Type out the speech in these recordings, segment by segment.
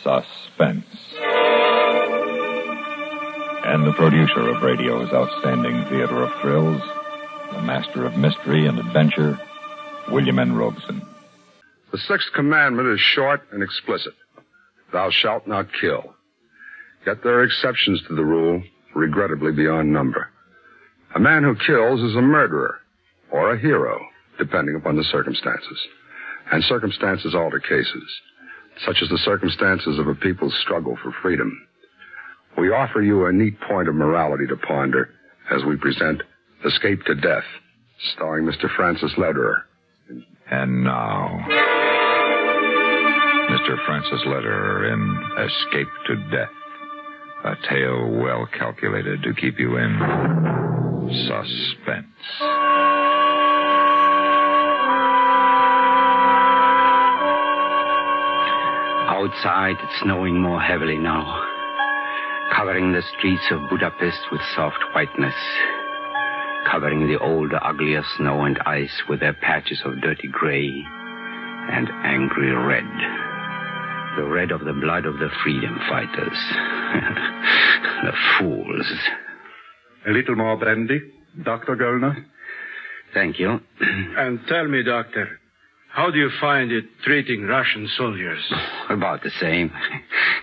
Suspense. And the producer of radio's outstanding theater of thrills, the master of mystery and adventure, William N. Robeson. The sixth commandment is short and explicit. Thou shalt not kill. Yet there are exceptions to the rule, regrettably beyond number. A man who kills is a murderer or a hero, depending upon the circumstances. And circumstances alter cases, such as the circumstances of a people's struggle for freedom. We offer you a neat point of morality to ponder as we present Escape to Death, starring Mr. Francis Lederer. And now, Mr. Francis Lederer in Escape to Death, a tale well calculated to keep you in suspense. Outside, it's snowing more heavily now, covering the streets of Budapest with soft whiteness, covering the old, uglier snow and ice with their patches of dirty gray and angry red. The red of the blood of the freedom fighters. The fools. A little more brandy, Dr. Göllner? Thank you. And tell me, Doctor, how do you find it treating Russian soldiers? About the same.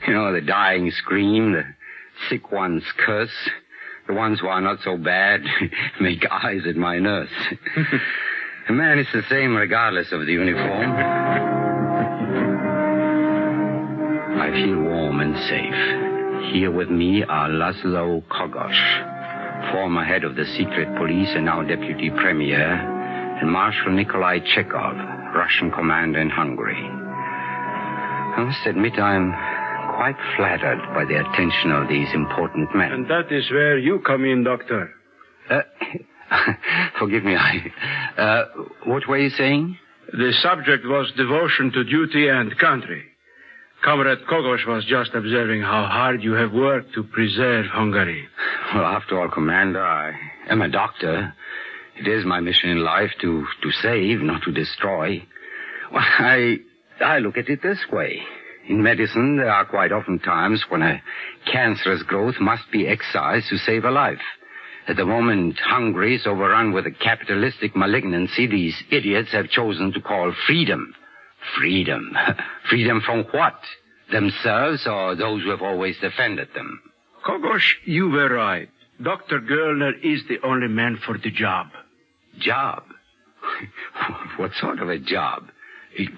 You know, the dying scream, the sick ones curse. The ones who are not so bad make eyes at my nurse. The man is the same regardless of the uniform. I feel warm and safe. Here with me are Laszlo Kogosh, former head of the secret police and now deputy premier, and Marshal Nikolai Chekhov, Russian commander in Hungary. I must admit I'm quite flattered by the attention of these important men. And that is where you come in, Doctor. Forgive me, what were you saying? The subject was devotion to duty and country. Comrade Kogosh was just observing how hard you have worked to preserve Hungary. Well, after all, Commander, I am a doctor. It is my mission in life to save, not to destroy. Well, I look at it this way. In medicine, there are quite often times when a cancerous growth must be excised to save a life. At the moment Hungary is overrun with a capitalistic malignancy these idiots have chosen to call freedom. Freedom. Freedom from what? Themselves or those who have always defended them? Kogosh, you were right. Dr. Göllner is the only man for the job. Job? What sort of a job?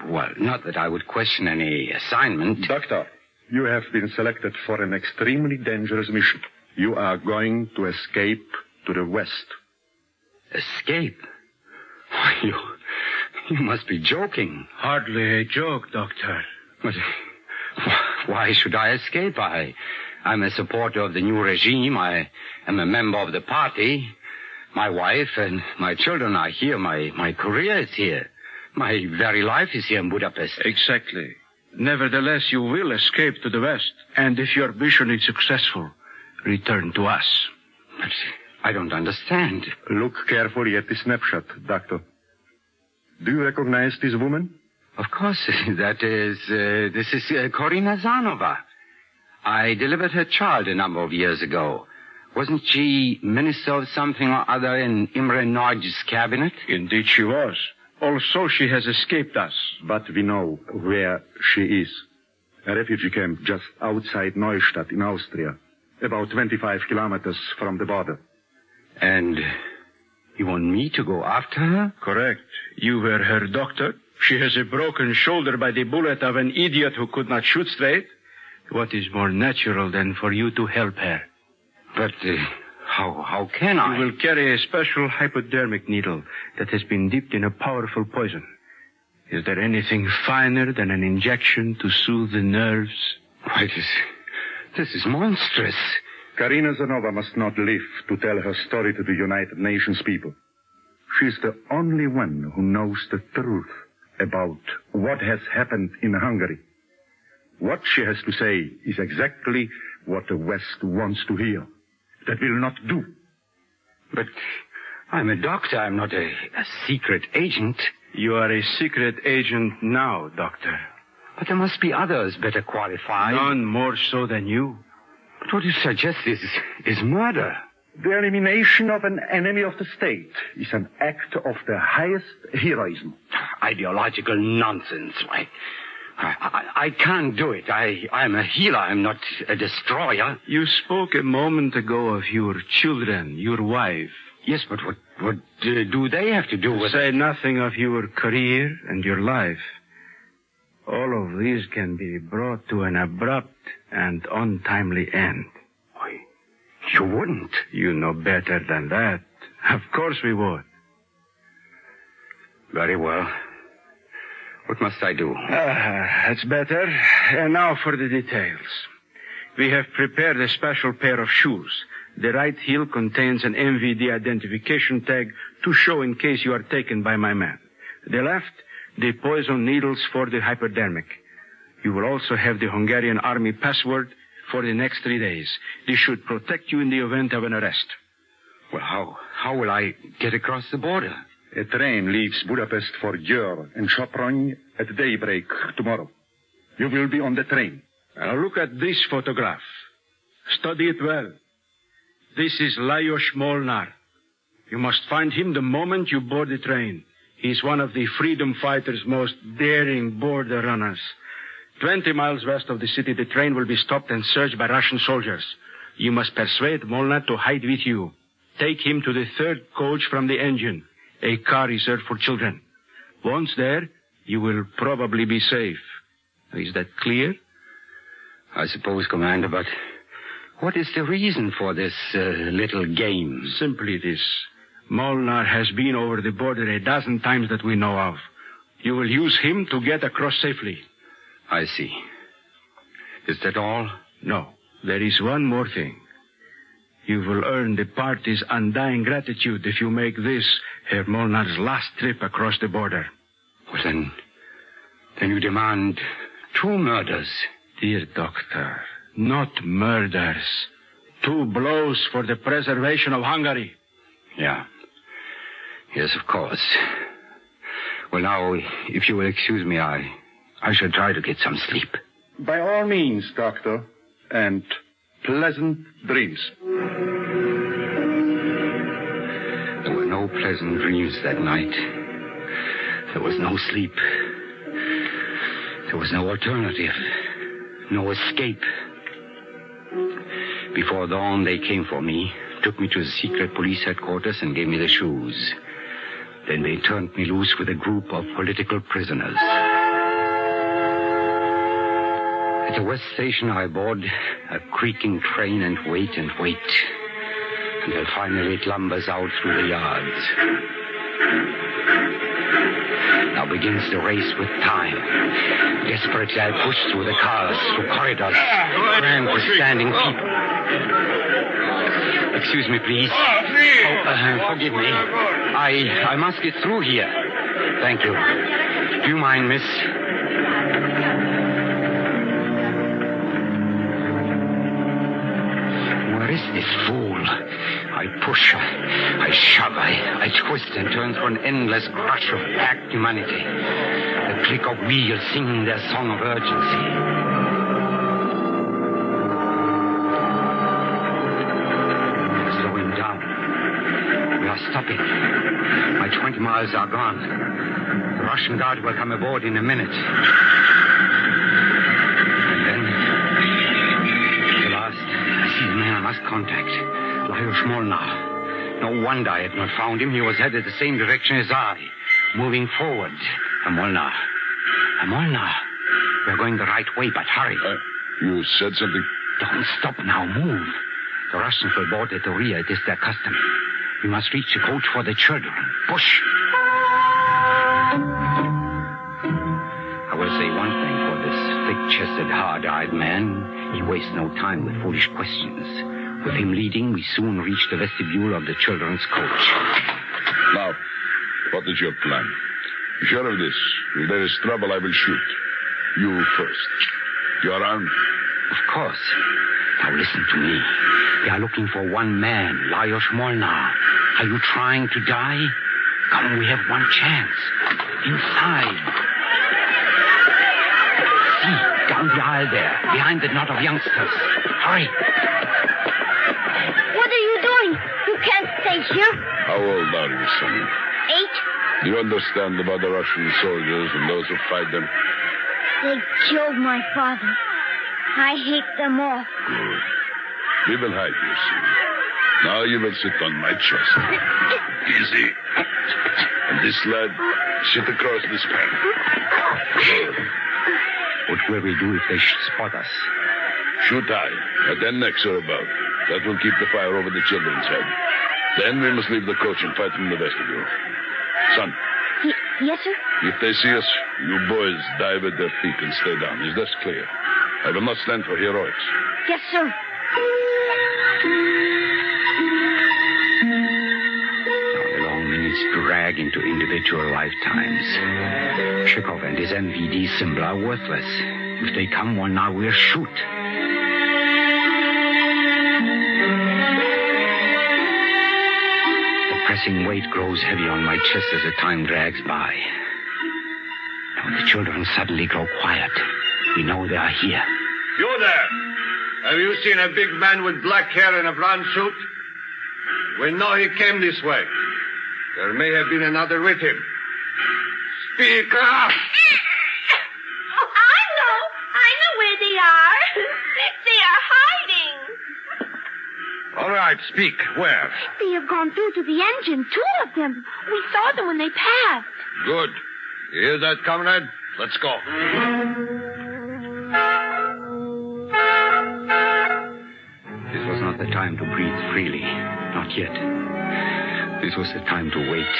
Well, not that I would question any assignment. Doctor, you have been selected for an extremely dangerous mission. You are going to escape to the west. Escape? You must be joking. Hardly a joke, Doctor. But why should I escape? I'm a supporter of the new regime. I am a member of the party. My wife and my children are here. My career is here. My very life is here in Budapest. Exactly. Nevertheless, you will escape to the west. And if your mission is successful, return to us. But I don't understand. Look carefully at the snapshot, Doctor. Do you recognize this woman? Of course. This is Korina Zanova. I delivered her child a number of years ago. Wasn't she minister of something or other in Imre Nagy's cabinet? Indeed she was. Also, she has escaped us. But we know where she is. A refugee camp just outside Neustadt in Austria, about 25 kilometers from the border. And you want me to go after her? Correct. You were her doctor. She has a broken shoulder by the bullet of an idiot who could not shoot straight. What is more natural than for you to help her? But how can I? You will carry a special hypodermic needle that has been dipped in a powerful poison. Is there anything finer than an injection to soothe the nerves? Why, this is monstrous. Karina Zanova must not live to tell her story to the United Nations people. She's the only one who knows the truth about what has happened in Hungary. What she has to say is exactly what the West wants to hear. That will not do. But I'm a doctor. I'm not a secret agent. You are a secret agent now, Doctor. But there must be others better qualified. None more so than you. But what you suggest is murder. The elimination of an enemy of the state is an act of the highest heroism. Ideological nonsense. I can't do it. I'm a healer. I'm not a destroyer. You spoke a moment ago of your children, your wife. Yes, but what do they have to do with Say it? nothing of your career and your life. All of these can be brought to an abrupt and untimely end. Why, you wouldn't. You know better than that. Of course we would. Very well. What must I do? That's better. And now for the details. We have prepared a special pair of shoes. The right heel contains an MVD identification tag to show in case you are taken by my man. The left, the poison needles for the hypodermic. You will also have the Hungarian army password for the next 3 days. This should protect you in the event of an arrest. Well, how will I get across the border? A train leaves Budapest for Győr and Sopron at daybreak tomorrow. You will be on the train. Now look at this photograph. Study it well. This is Lajos Molnár. You must find him the moment you board the train. He's one of the freedom fighters' most daring border runners. 20 miles west of the city, the train will be stopped and searched by Russian soldiers. You must persuade Molnár to hide with you. Take him to the third coach from the engine, a car reserved for children. Once there, you will probably be safe. Is that clear? I suppose, Commander, but what is the reason for this little game? Simply this. Molnár has been over the border a dozen times that we know of. You will use him to get across safely. I see. Is that all? No. There is one more thing. You will earn the party's undying gratitude if you make this, Herr Molnár's last trip across the border. Well, then you demand 2 murders. Dear doctor, not murders. 2 blows for the preservation of Hungary. Yeah. Yes, of course. Well, now, if you will excuse me, I shall try to get some sleep. By all means, Doctor. And pleasant dreams. There were no pleasant dreams that night. There was no sleep. There was no alternative. No escape. Before dawn, they came for me, took me to the secret police headquarters and gave me the shoes. Then they turned me loose with a group of political prisoners. At the West Station, I board a creaking train and wait until finally it lumbers out through the yards. Now begins the race with time. Desperately, I push through the cars, through corridors, crammed with standing people. Excuse me, please. Forgive me. I must get through here. Thank you. Do you mind, miss? Where is this fool? I push, I shove, I twist and turn through an endless crush of packed humanity. The click of wheels singing their song of urgency. We are slowing down. We are stopping. My 20 miles are gone. The Russian guard will come aboard in a minute. And then, at last, I see the man I must contact. Lajos Molnár. No wonder I had not found him. He was headed the same direction as I, moving forward. Molnár. Molnár. We're going the right way, but hurry. You said something? Don't stop now. Move. The Russians will board at the rear. It is their custom. We must reach the coach for the children. Push. I will say one thing for this thick-chested, hard-eyed man. He wastes no time with foolish questions. With him leading, we soon reached the vestibule of the children's coach. Now, what is your plan? Sure of this. If there is trouble, I will shoot. You first. You are armed? Of course. Now listen to me. They are looking for one man, Lajos Molnár. Are you trying to die? Come, we have one chance. Inside. while there, behind the knot of youngsters. Hurry. What are you doing? You can't stay here. How old are you, son? 8. Do you understand about the Russian soldiers and those who fight them? They killed my father. I hate them all. Good. We will hide you, son. Now you will sit on my chest. Easy. And this lad, sit across this pan. Good. What will we do if they spot us? Shoot high, at their necks or above. That will keep the fire over the children's head. Then we must leave the coach and fight from the vestibule. Son. Yes, sir? If they see us, you boys dive at their feet and stay down. Is that clear? I will not stand for heroics. Yes, sir. The long minutes drag into individual lifetimes. Chekhov and his MVD symbol are worthless. If they come, well, now we'll shoot. The pressing weight grows heavy on my chest as the time drags by. Now the children suddenly grow quiet. We know they are here. You there! Have you seen a big man with black hair and a brown suit? We know he came this way. There may have been another with him. Speak up! I know where they are. They are hiding. All right, speak. Where? They have gone through to the engine, 2 of them. We saw them when they passed. Good. You hear that, comrade? Let's go. This was not the time to breathe freely. Not yet. This was the time to wait,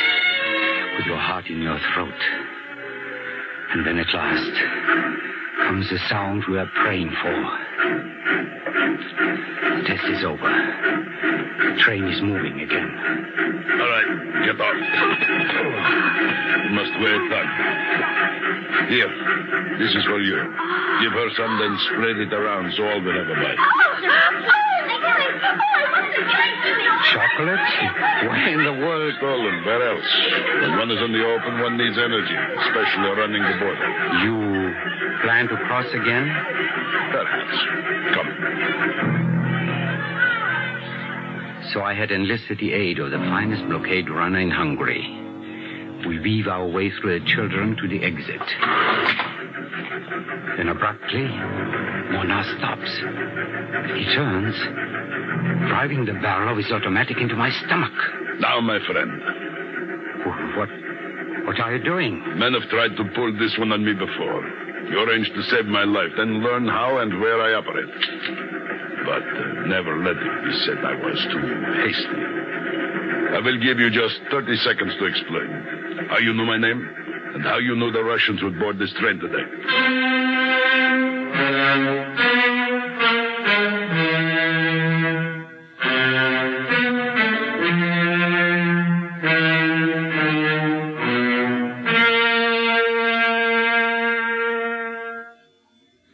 with your heart in your throat. And then at last comes the sound we are praying for. The test is over. The train is moving again. All right, get off. You must wear a tug. Here, this is for you. Give her some, then spread it around so all will have a bite. Chocolate? Why in the world? Stolen, where else? When one is in the open, one needs energy, especially running the border. You plan to cross again? Perhaps. Come. So I had enlisted the aid of the finest blockade runner in Hungary. We weave our way through the children to the exit. Then abruptly, Mona stops. He turns, driving the barrel of his automatic into my stomach. Now, my friend. What are you doing? Men have tried to pull this one on me before. You arranged to save my life, then learn how and where I operate. But never let it be said I was too hasty. I will give you just 30 seconds to explain how you knew my name and how you knew the Russians would board this train today.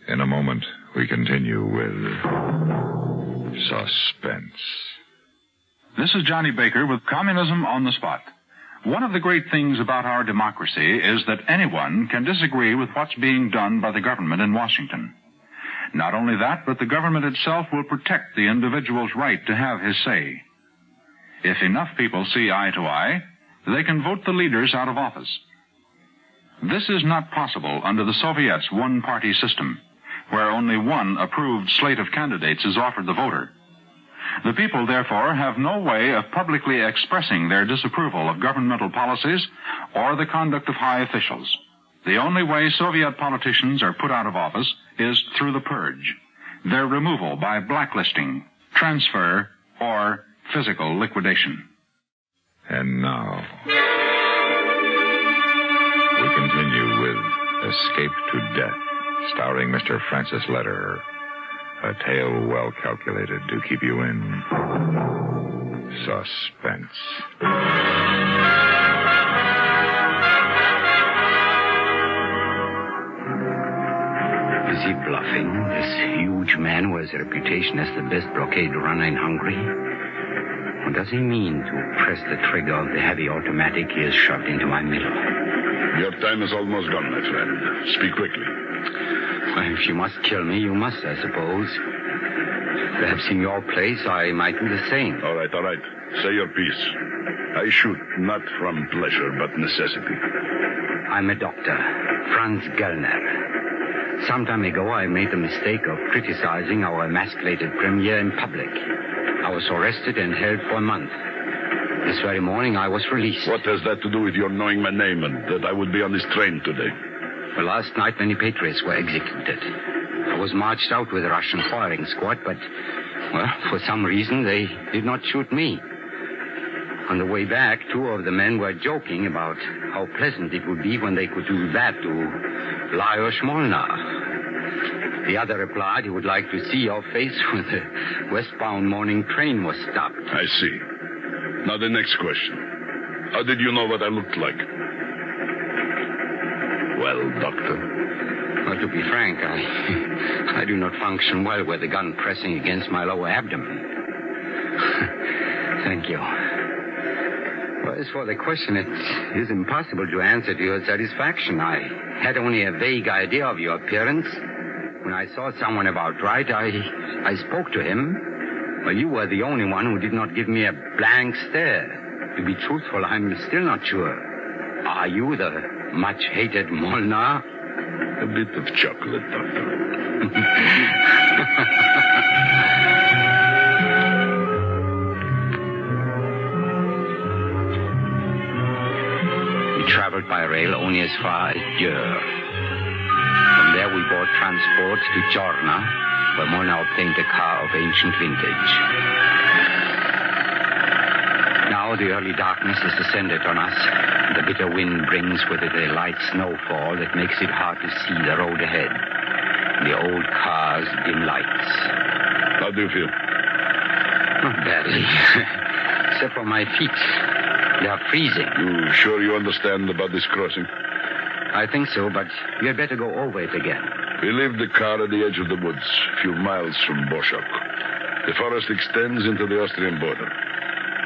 In a moment, we continue with Suspense. This is Johnny Baker with Communism on the Spot. One of the great things about our democracy is that anyone can disagree with what's being done by the government in Washington. Not only that, but the government itself will protect the individual's right to have his say. If enough people see eye to eye, they can vote the leaders out of office. This is not possible under the Soviets' one-party system, where only one approved slate of candidates is offered the voter. The people, therefore, have no way of publicly expressing their disapproval of governmental policies or the conduct of high officials. The only way Soviet politicians are put out of office is through the purge, their removal by blacklisting, transfer, or physical liquidation. And now, we continue with Escape to Death, starring Mr. Francis Lederer. A tale well calculated to keep you in suspense. Is he bluffing, this huge man who has a reputation as the best blockade runner in Hungary? What does he mean to press the trigger of the heavy automatic he has shoved into my middle? Your time is almost gone, my friend. Speak quickly. Well, if you must kill me, you must, I suppose. Perhaps in your place, I might do the same. All right. Say your piece. I shoot not from pleasure, but necessity. I'm a doctor, Franz Gellner. Some time ago, I made the mistake of criticizing our emasculated premier in public. I was arrested and held for a month. This very morning, I was released. What has that to do with your knowing my name and that I would be on this train today? Well, last night, many patriots were executed. I was marched out with a Russian firing squad, but, well, for some reason, they did not shoot me. On the way back, two of the men were joking about how pleasant it would be when they could do that to Lajos Molnar. The other replied he would like to see your face when the westbound morning train was stopped. I see. Now the next question. How did you know what I looked like? Well, Doctor. Well, to be frank, I do not function well with the gun pressing against my lower abdomen. Thank you. Well, as for the question, it is impossible to answer to your satisfaction. I had only a vague idea of your appearance. When I saw someone about right, I spoke to him. Well, you were the only one who did not give me a blank stare. To be truthful, I'm still not sure. Are you the much-hated Molnar? A bit of chocolate, Doctor. We traveled by rail only as far as Győr. From there, we bought transport to Chorna, where Molnar obtained a car of ancient vintage. Now the early darkness has descended on us. The bitter wind brings with it a light snowfall that makes it hard to see the road ahead. The old car's dim lights. How do you feel? Not badly. Except for my feet. They are freezing. You sure you understand about this crossing? I think so, but you had better go over it again. We leave the car at the edge of the woods, a few miles from Boschok. The forest extends into the Austrian border.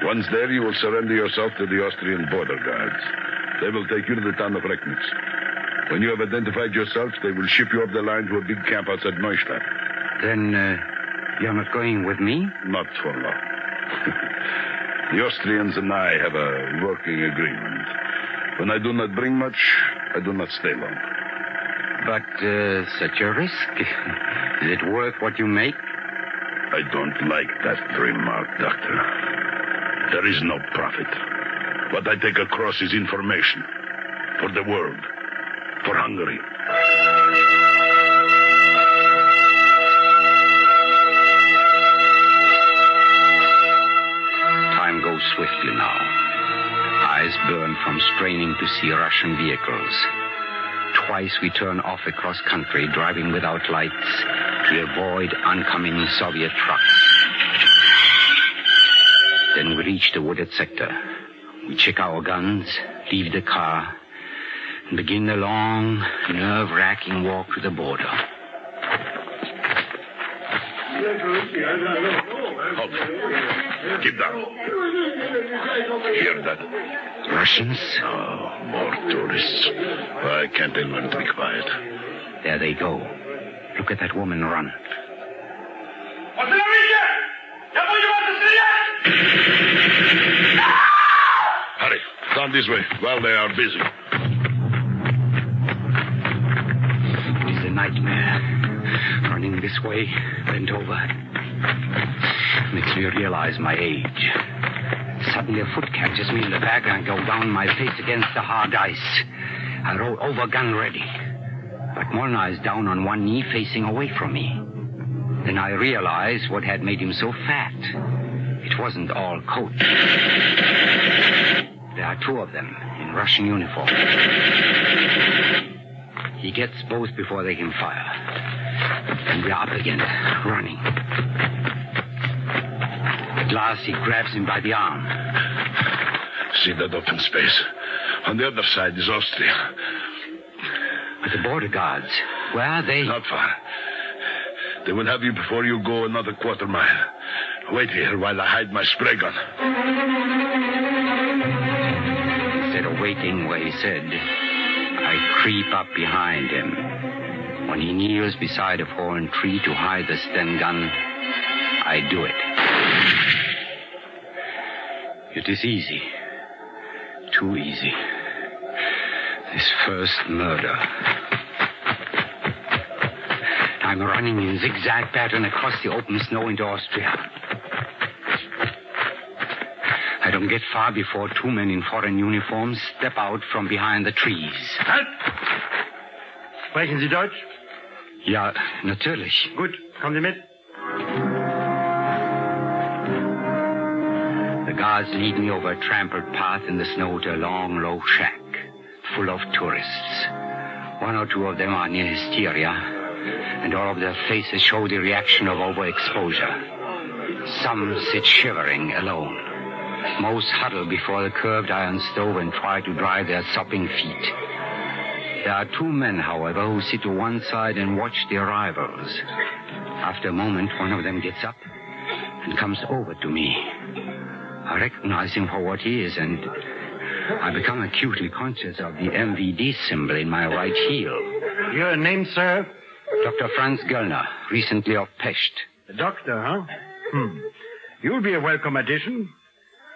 Once there, you will surrender yourself to the Austrian border guards. They will take you to the town of Recknitz. When you have identified yourself, they will ship you up the line to a big camp outside Neustadt. Then, you're not going with me? Not for long. The Austrians and I have a working agreement. When I do not bring much, I do not stay long. But, such a risk. Is it worth what you make? I don't like that remark, Doctor. There is no profit. What I take across is information. For the world. For Hungary. Time goes swiftly now. Eyes burn from straining to see Russian vehicles. Twice we turn off across country, driving without lights, to avoid oncoming Soviet trucks. Then we reach the wooded sector. We check our guns, leave the car, and begin the long, nerve-wracking walk to the border. Halt. Keep down. Hear that? Russians? Oh, more tourists. Why can't they learn to be quiet? There they go. Look at that woman run. Hurry. Down this way while they are busy. It is a nightmare. Running this way, bent over. Makes me realize my age. Suddenly a foot catches me in the back and I go down my face against the hard ice. I roll over, gun ready. But Molnar is down on one knee facing away from me. Then I realize what had made him so fat. It wasn't all coat. There are two of them in Russian uniform. He gets both before they can fire. And we're up again, running. At last, he grabs him by the arm. See that open space? On the other side is Austria. But the border guards, where are they? Not far. They will have you before you go another quarter mile. Wait here while I hide my spray gun. Instead of waiting where he said, I creep up behind him. When he kneels beside a fallen tree to hide the Sten gun, I do it. It is easy. Too easy. This first murder. I'm running in zigzag pattern across the open snow into Austria. I don't get far before two men in foreign uniforms step out from behind the trees. Halt! Sprechen Sie Deutsch? Ja, natürlich. Gut, kommen Sie mit. The guards lead me over a trampled path in the snow to a long, low shack, full of tourists. One or two of them are near hysteria, and all of their faces show the reaction of overexposure. Some sit shivering alone. Most huddle before the curved iron stove and try to dry their sopping feet. There are two men, however, who sit to one side and watch the arrivals. After a moment, one of them gets up and comes over to me. I recognize him for what he is, and I become acutely conscious of the MVD symbol in my right heel. Your name, sir? Dr. Franz Göllner, recently of Pest. A doctor, huh? You'll be a welcome addition.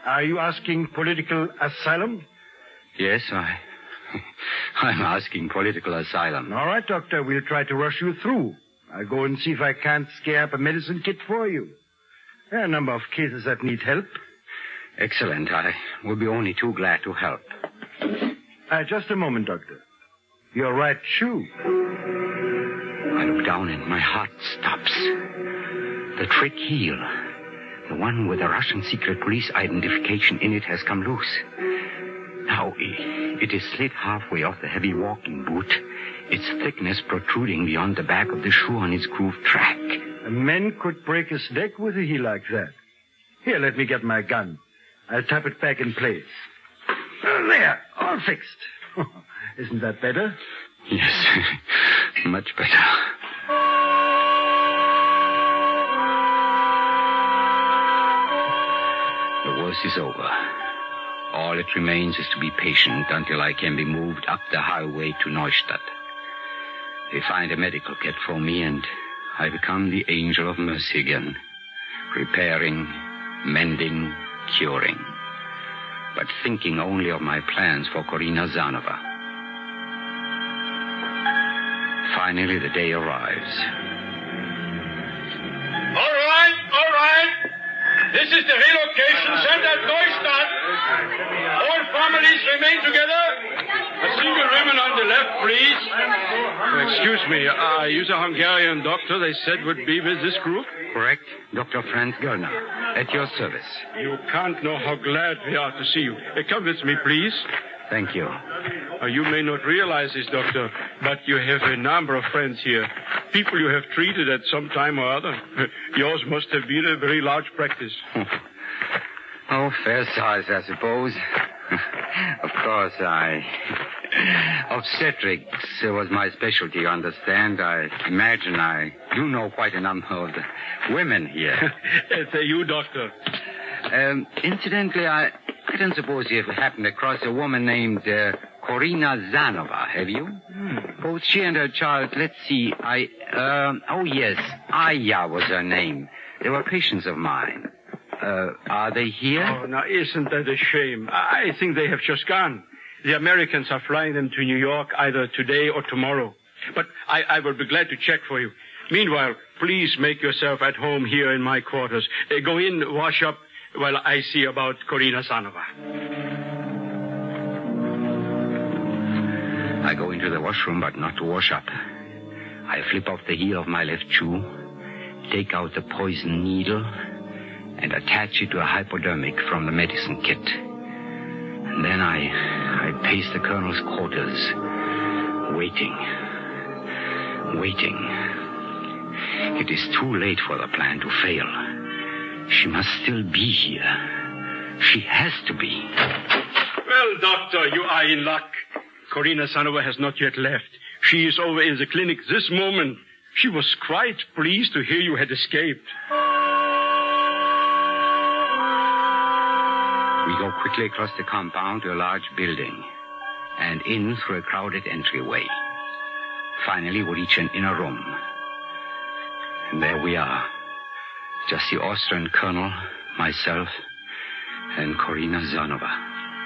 Are you asking political asylum? Yes, I'm asking political asylum. All right, doctor, we'll try to rush you through. I'll go and see if I can't scare up a medicine kit for you. There are a number of cases that need help. Excellent. I will be only too glad to help. Just a moment, doctor. Your right shoe. I look down and my heart stops. The trick heel, the one with the Russian secret police identification in it, has come loose. Now, it is slid halfway off the heavy walking boot, its thickness protruding beyond the back of the shoe on its grooved track. A man could break his neck with a heel like that. Here, let me get my gun. I'll tap it back in place. There, all fixed. Isn't that better? Yes, much better. The worst is over. All that remains is to be patient until I can be moved up the highway to Neustadt. They find a medical kit for me, and I become the angel of mercy again. Repairing, mending, curing. But thinking only of my plans for Korina Zanova. Finally, the day arrives. All right. This is the relocation center at Neustadt. All families remain together. A single woman on the left, please. Excuse me, are you the Hungarian doctor they said would be with this group? Correct, Dr. Franz Göllner. At your service. You can't know how glad we are to see you. Come with me, please. Thank you. You may not realize this, doctor, but you have a number of friends here. People you have treated at some time or other. Yours must have been a very large practice. Oh, fair size, I suppose. Of course, obstetrics was my specialty, you understand. I imagine I do know quite a number of the women here. It's you, doctor. Incidentally, I don't suppose you've happened across a woman named Korina Zanova, have you? Both she and her child, let's see, oh yes, Aya was her name. They were patients of mine. Are they here? Oh, now, isn't that a shame? I think they have just gone. The Americans are flying them to New York either today or tomorrow. But I will be glad to check for you. Meanwhile, please make yourself at home here in my quarters. Go in, wash up, while I see about Korina Zanova. I go into the washroom, but not to wash up. I flip off the heel of my left shoe, take out the poison needle, and attach it to a hypodermic from the medicine kit. And then I pace the colonel's quarters, waiting. It is too late for the plan to fail. She must still be here. She has to be. Well, doctor, you are in luck. Korina Zanova has not yet left. She is over in the clinic this moment. She was quite pleased to hear you had escaped. We go quickly across the compound to a large building and in through a crowded entryway. Finally, we reach an inner room. And there we are. Just the Austrian colonel, myself, and Corina Zanova.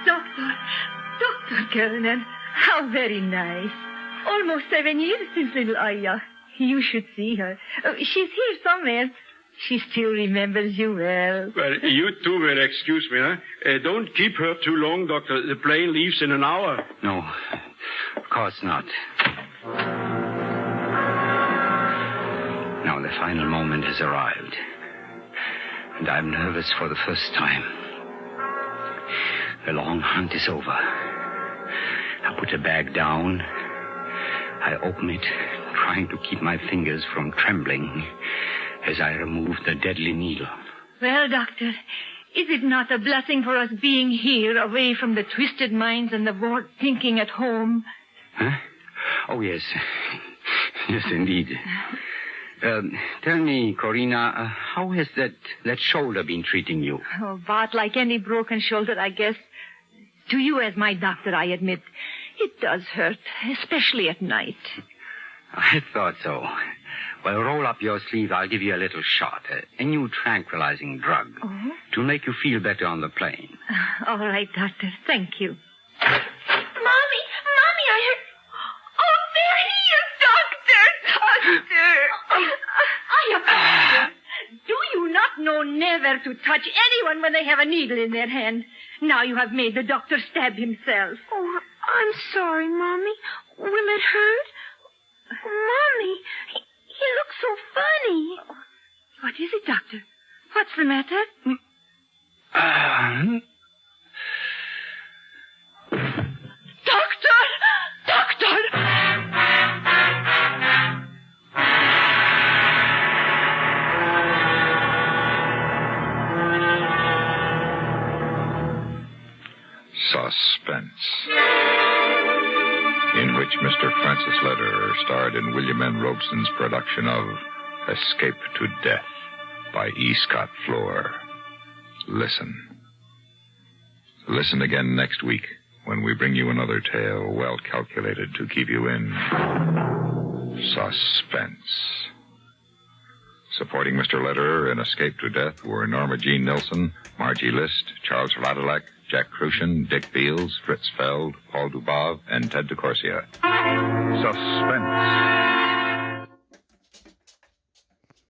Dr. Kernan, how very nice. Almost 7 years since little Aya. You should see her. She's here somewhere. She still remembers you well. Well, you two will excuse me, huh? Don't keep her too long, Doctor. The plane leaves in an hour. No, of course not. Now the final moment has arrived. And I'm nervous for the first time. The long hunt is over. I put the bag down. I open it, trying to keep my fingers from trembling as I remove the deadly needle. Well, Doctor, is it not a blessing for us being here, away from the twisted minds and the warped thinking at home? Huh? Oh, yes. Yes, indeed. Tell me, Corina, how has that shoulder been treating you? Oh, Bart, like any broken shoulder, I guess. To you as my doctor, I admit, it does hurt, especially at night. I thought so. Well, roll up your sleeve. I'll give you a little shot, a new tranquilizing drug, to make you feel better on the plane. All right, Doctor. Thank you. Mommy, I heard... Oh, there he is, Doctor! Do you not know never to touch anyone when they have a needle in their hand? Now you have made the doctor stab himself. Oh, I'm sorry, Mommy. Will it hurt? Mommy, he looks so funny. What is it, Doctor? What's the matter? Doctor! Suspense, in which Mr. Francis Lederer starred in William N. Robeson's production of Escape to Death by E. Scott Floor. Listen. Listen again next week when we bring you another tale well calculated to keep you in suspense. Supporting Mr. Lederer in Escape to Death were Norma Jean Nilsson, Margie List, Charles Radilak, Jack Crucian, Dick Beals, Fritz Feld, Paul Dubov, and Ted DeCorsia. Suspense.